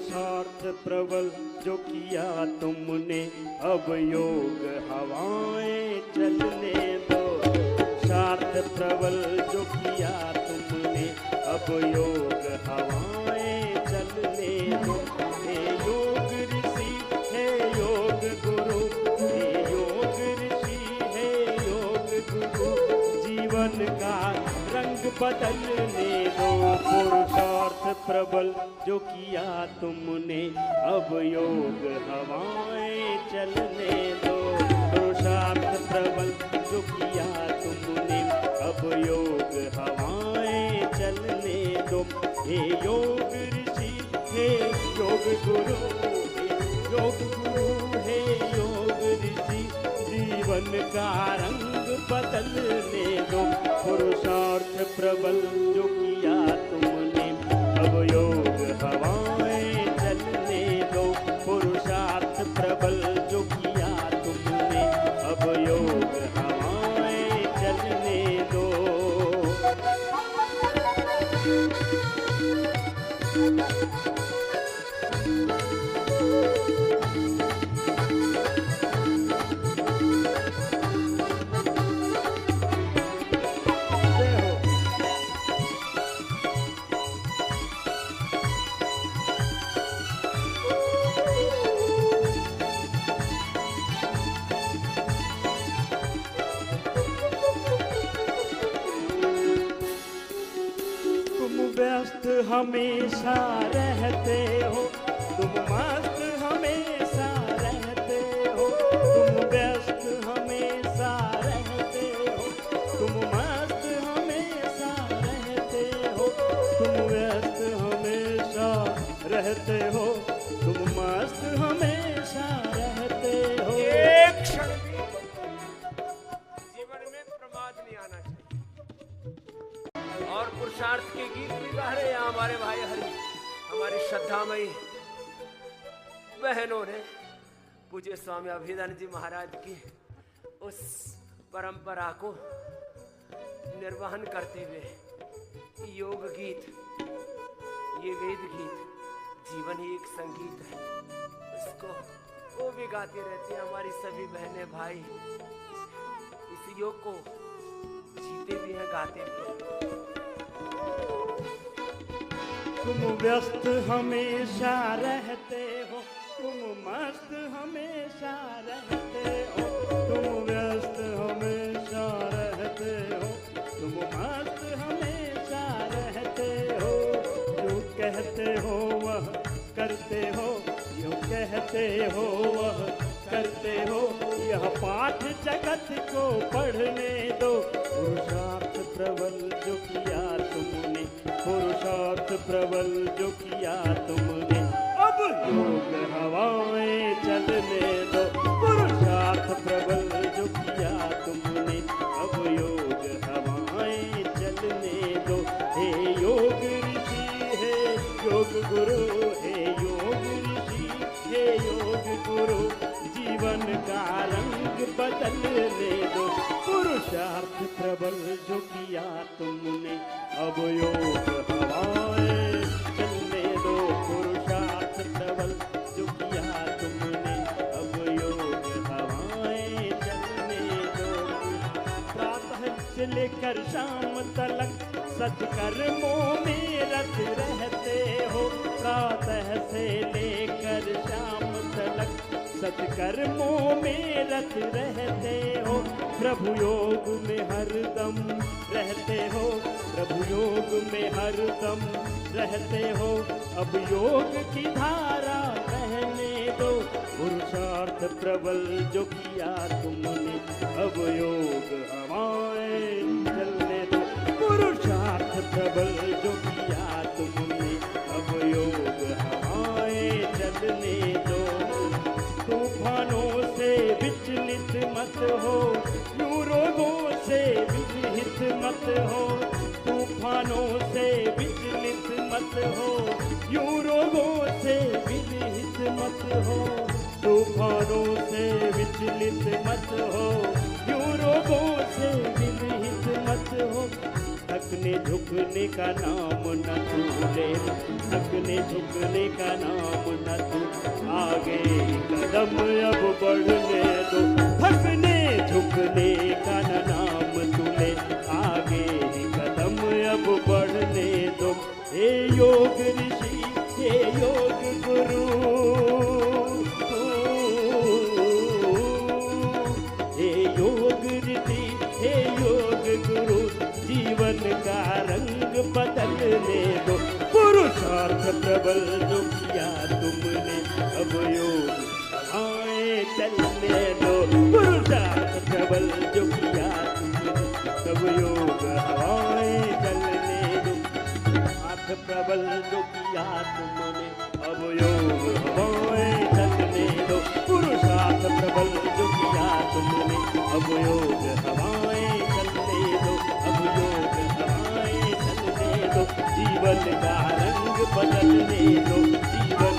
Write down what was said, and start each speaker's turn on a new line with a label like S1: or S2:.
S1: पुरुषार्थ प्रबल जो किया तुमने, अब योग हवाएं चलने दो। पुरुषार्थ प्रबल जो किया तुमने, अब योग हवाएं चलने दो। हे योग ऋषि, हे योग गुरु, हे योग ऋषि, हे योग गुरु, जीवन का रंग बदलने दो। पुरुषार्थ प्रबल जो किया तुमने, अब योग हवाएं चलने दो। पुरुषार्थ प्रबल जो किया तुमने, अब योग हवाएं चलने दो। हे योग ऋषि, हे योग गुरु, हे योग गुरु, हे योग ऋषि, जीवन का रंग बदलने दो। पुरुषार्थ प्रबल जो किया तुमने, अब योग हवाएं चलने दो। पुरुषार्थ प्रबल जो किया तुमने, अब योग हवाएं चलने दो। व्यस्त हमेशा रहते हो, तुम मस्त हमेशा रहते हो। तुम व्यस्त हमेशा रहते हो, तुम मस्त हमेशा रहते हो। तुम व्यस्त हमेशा रहते हो, तुम मस्त हमेशा रहते हो।
S2: एक क्षण भी जीवन में प्रमाद नहीं आना चाहिए। और पुरुषार्थ के गीत भी गा रहे हैं हमारे भाई हरि, हमारी श्रद्धामयी बहनों ने पूज्य स्वामी अभिधानंद जी महाराज की उस परंपरा को निर्वहन करते हुए योग गीत, ये वेद गीत, जीवन ही एक संगीत है, इसको वो भी गाती रहती है हमारी सभी बहनें भाई। इस योग को जीते भी हैं, गाते भी हैं।
S1: तुम व्यस्त हमेशा रहते हो, तुम मस्त हमेशा रहते हो। तुम व्यस्त हमेशा रहते हो, तुम मस्त हमेशा रहते हो। जो कहते हो वह करते हो, जो कहते हो वह करते हो। यह पाठ जगत को पढ़ने दो। पुरुषार्थ प्रबल जो किया तुमने, पुरुषार्थ प्रबल जो किया तुमने, अब योग हवाएं चलने दो। पुरुषार्थ प्रबल जो किया तुमने, अब योग हवाएं चलने दो। हे योग ऋषि, हे योग गुरु, हे योग ऋषि, हे योग गुरु, जीवन का रंग बदलने दो। पुरुषार्थ प्रबल जो किया तुमने, अब योग हवाएं चलने दो। पुरुषार्थ प्रबल जो किया तुमने, अब योग हवाएं चलने दो। प्रातः से लेकर शाम तलक सत्कर्मों में रत रहते हो। प्रातः से लेकर शाम तलक सत्कर्मों में रत रहते हो। प्रभु योग में हरदम रहते हो, प्रभु योग में हरदम रहते हो। अब योग की धारा बहने दो। पुरुषार्थ प्रबल जो किया तुमने, अब योग हवाएं चलने दो। पुरुषार्थ प्रबल जो किया तुमने, अब योग हवाएं चलने दो। तूफानों से विचलित मत हो, यूं रोगों से विचलित मत हो। तूफानों से विचलित मत हो, यूं रोगों से विचलित मत हो। तूफानों से विचलित मत हो, यूं रोगों से विचलित मत हो। थक थकने झुकने का नाम न तू ले, थकने झुकने का नाम न तू, आगे कदम अब बढ़ने दो, थकने झुकने का न नाम तू ले, आगे कदम अब बढ़ने दो। हे योग ऋषि, हे योग गुरु, हे योग ऋषि, हे योग गुरु, जीवन का रंग बदलने दो। पुरुषार्थ प्रबल जो किया तुमने, अब योग हवाएं चलने दो। पुरुषार्थ प्रबल जो किया तुमने, तब योग हवाएं चलने दो। हाथ प्रबल जो किया तुमने, अब योग हवाएं चलने दो। पुरुषार्थ प्रबल जो किया तुमने, अब योग हवाएं चलने दो, अब योग हवाएं चलने दो। जीवन का रंग बदलने दो, जीवन